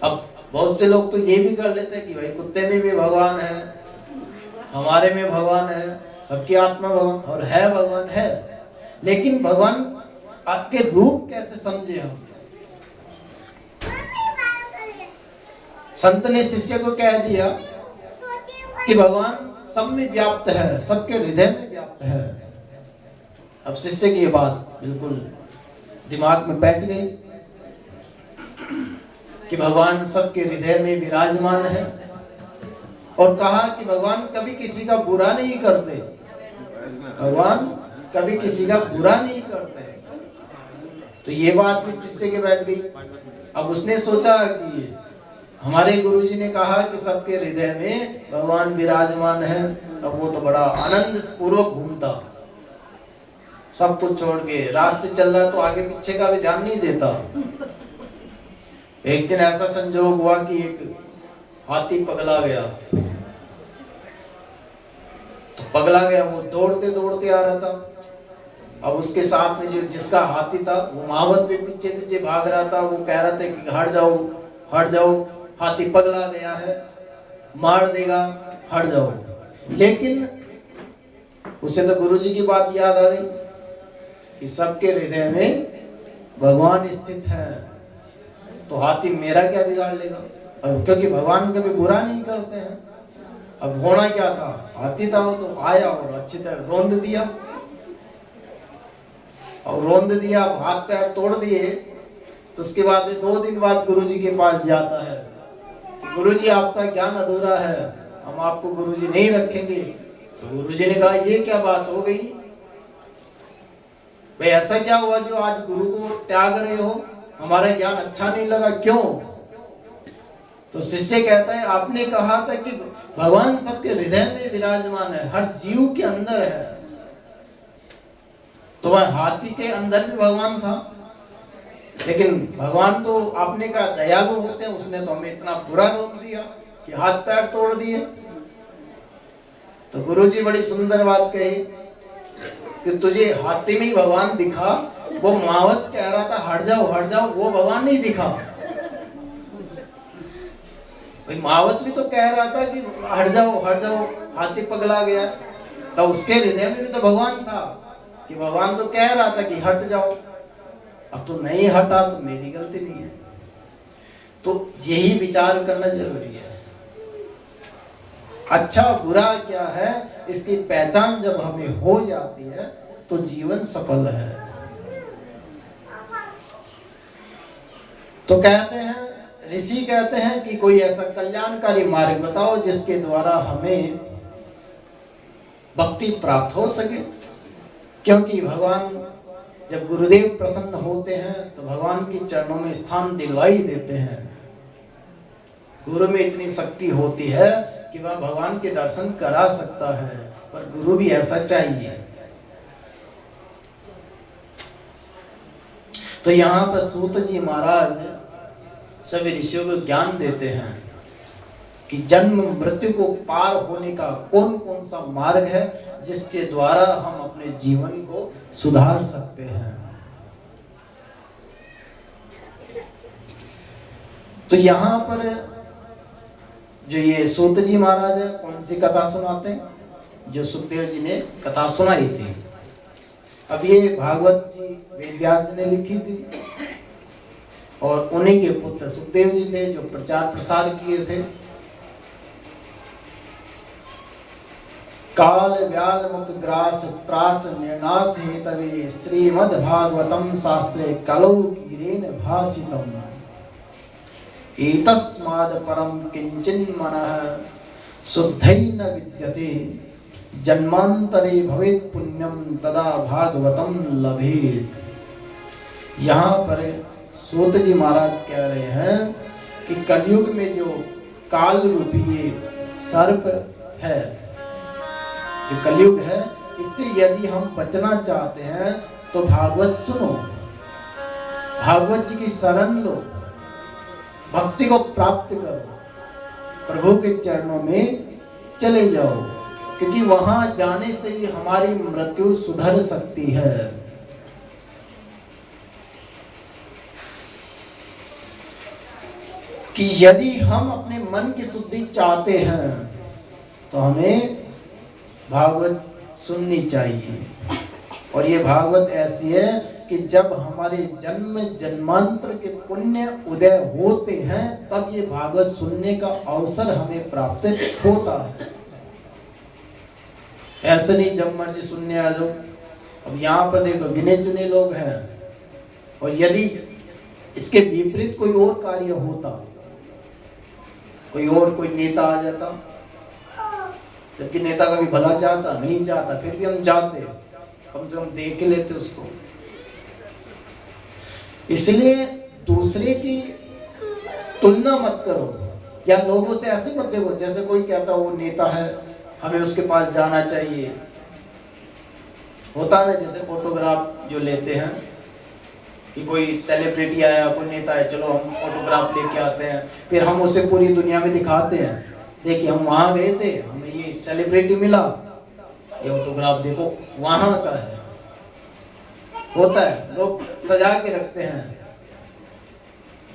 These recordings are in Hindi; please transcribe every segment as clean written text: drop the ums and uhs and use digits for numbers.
अब बहुत से लोग तो ये भी कर लेते हैं कि भाई कुत्ते में भी भगवान है, हमारे में भगवान है, सबकी आत्मा भगवान, और है भगवान है, लेकिन भगवान आपके रूप कैसे समझे हम? संत ने शिष्य को कह दिया कि भगवान सब में व्याप्त है, सबके हृदय में व्याप्त है। अब शिष्य की ये बात बिल्कुल दिमाग में बैठ गई कि भगवान सबके हृदय में विराजमान है, और कहा कि भगवान कभी किसी का बुरा नहीं करते, भगवान कभी किसी का बुरा नहीं करते। तो ये बात भी शिष्य के बैठ गई। अब उसने सोचा कि हमारे गुरुजी ने कहा कि सबके हृदय में भगवान विराजमान है, अब वो तो बड़ा आनंद पूर्वक घूमता, सब कुछ छोड़ के रास्ते चल रहा तो आगे पीछे का भी ध्यान नहीं देता। एक दिन ऐसा संजोग हुआ कि एक हाथी पगला गया, तो पगला गया, वो दौड़ते दौड़ते आ रहा था। अब उसके साथ में जो जिसका हाथी था वो महावत भी पीछे पीछे भाग रहा था, वो कह रहा था कि हट जाओ हट जाओ, हाथी पगला गया है, मार देगा, हट जाओ। लेकिन उसे तो गुरुजी की बात याद आ गई कि सबके हृदय में भगवान स्थित है, तो हाथी मेरा क्या बिगाड़ लेगा? और क्योंकि भगवान कभी बुरा नहीं करते हैं। अब होना क्या था, हाथी था वो तो आया और अच्छी तरह रौंद दिया, और रौंद दिया, हाथ पैर तोड़ दिए। तो उसके बाद 2 दिन बाद गुरुजी के पास जाता है कि गुरुजी आपका ज्ञान अधूरा है, हम आपको गुरुजी नहीं रखेंगे। तो गुरुजी ने कहा ये क्या बात हो गई भाई, ऐसा क्या हुआ जो आज गुरु को त्याग रहे हो, हमारा ज्ञान अच्छा नहीं लगा, क्यों? तो शिष्य कहता है आपने कहा था कि भगवान सबके हृदय में विराजमान है, हर जीव के अंदर है, तो वह हाथी के अंदर भी भगवान था, लेकिन भगवान तो आपने कहा दयालु होते हैं, उसने तो हमें इतना बुरा रोक दिया कि हाथ पैर तोड़ दिए। तो गुरुजी बड़ी सुंदर बात कही कि तुझे हाथी में ही भगवान दिखा, वो महावत कह रहा था हट जाओ, वो भगवान नहीं दिखा। भाई महावत भी तो कह रहा था कि हट जाओ, हाथी पगला गया, तो उसके हृदय में भी तो भगवान था कि भगवान तो कह रहा था कि हट जाओ, अब तो नहीं हटा तो मेरी गलती नहीं है। तो यही विचार करना जरूरी है, अच्छा बुरा क्या है इसकी पहचान जब हमें हो जाती है तो जीवन सफल है। तो कहते हैं, ऋषि कहते हैं कि कोई ऐसा कल्याणकारी मार्ग बताओ जिसके द्वारा हमें भक्ति प्राप्त हो सके, क्योंकि भगवान जब गुरुदेव प्रसन्न होते हैं तो भगवान के चरणों में स्थान दिलवाई देते हैं। गुरु में इतनी शक्ति होती है कि वह भगवान के दर्शन करा सकता है, पर गुरु भी ऐसा चाहिए। तो यहाँ पर सूत जी महाराज सभी ऋषियों को ज्ञान देते हैं कि जन्म मृत्यु को पार होने का कौन कौन सा मार्ग है जिसके द्वारा हम अपने जीवन को सुधार सकते हैं। तो यहाँ पर जो ये सूत जी महाराज है कौन सी कथा सुनाते हैं, जो सुखदेव जी ने कथा सुनाई थी। अब ये भागवत जी वेदव्यास जी ने लिखी थी, और उन्हीं के पुत्र सुखदेव जी थे जो प्रचार प्रसार किए थे। काल व्याल मुख ग्रास त्रास निर्नाश हेतवे श्रीमद् भागवतम शास्त्रे कलौ कीरेन भाषितम् एतस्माद् परम किंचिन मनः शुद्धैन विद्यते जन्मांतरे भवेत् पुण्यम तदा भागवतम लभेत। यहाँ पर सूत जी महाराज कह रहे हैं कि कलयुग में जो काल रूपी ये सर्प है, जो कलयुग है, इससे यदि हम बचना चाहते हैं तो भागवत सुनो, भागवत जी की शरण लो, भक्ति को प्राप्त करो, प्रभु के चरणों में चले जाओ, क्योंकि वहां जाने से ही हमारी मृत्यु सुधर सकती है। कि यदि हम अपने मन की शुद्धि चाहते हैं तो हमें भागवत सुननी चाहिए। और ये भागवत ऐसी है कि जब हमारे जन्म जन्मांतर के पुण्य उदय होते हैं तब ये भागवत सुनने का अवसर हमें प्राप्त होता है। ऐसे नहीं जब मर्जी सुनने आ जाओ। अब यहाँ पर देखो गिने चुने लोग हैं, और यदि इसके विपरीत कोई और कार्य होता, कोई नेता आ जाता, जबकि नेता कभी भला चाहता नहीं चाहता, फिर भी हम जाते, कम से कम देख के लेते उसको। इसलिए दूसरे की तुलना मत करो, या लोगों से ऐसे मत देखो जैसे कोई कहता वो नेता है हमें उसके पास जाना चाहिए। होता है ना, जैसे फोटोग्राफ जो लेते हैं कि कोई सेलिब्रिटी आया, कोई नेता है, चलो हम फोटोग्राफ लेके आते हैं, फिर हम उसे पूरी दुनिया में दिखाते हैं, देखिए हम वहां गए थे, हमें ये सेलिब्रिटी मिला, ये फोटोग्राफ देखो वहां का है। होता है, लोग सजा के रखते हैं,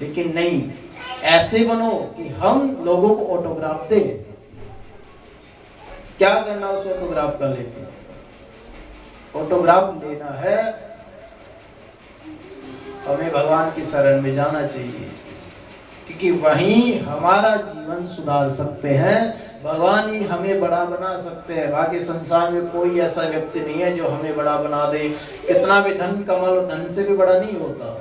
लेकिन नहीं, ऐसे बनो कि हम लोगों को ऑटोग्राफ दें। क्या करना उस ऑटोग्राफ का लेके? ऑटोग्राफ लेना है तो हमें भगवान की शरण में जाना चाहिए, क्योंकि वहीं हमारा जीवन सुधार सकते हैं, भगवान ही हमें बड़ा बना सकते हैं। बाकी संसार में कोई ऐसा व्यक्ति नहीं है जो हमें बड़ा बना दे। कितना भी धन कमा लो, धन से भी बड़ा नहीं होता।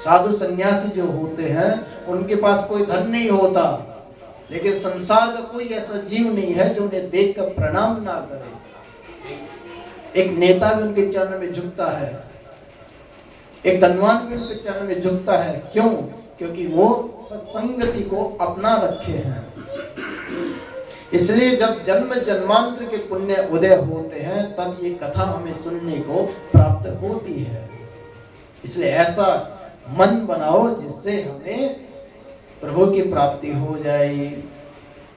साधु सन्यासी जो होते हैं उनके पास कोई धन नहीं होता, लेकिन संसार का कोई ऐसा जीव नहीं है जो उन्हें देखकर प्रणाम ना करे। एक नेता भी उनके चरण में झुकता है, एक धनवान भी उनके चरण में झुकता है। क्यों? क्योंकि वो सत्संगति को अपना रखे हैं। इसलिए जब जन्म जन्मांतर के पुण्य उदय होते हैं तब ये कथा हमें सुनने को प्राप्त होती है। इसलिए ऐसा मन बनाओ जिससे हमें प्रभु की प्राप्ति हो जाए।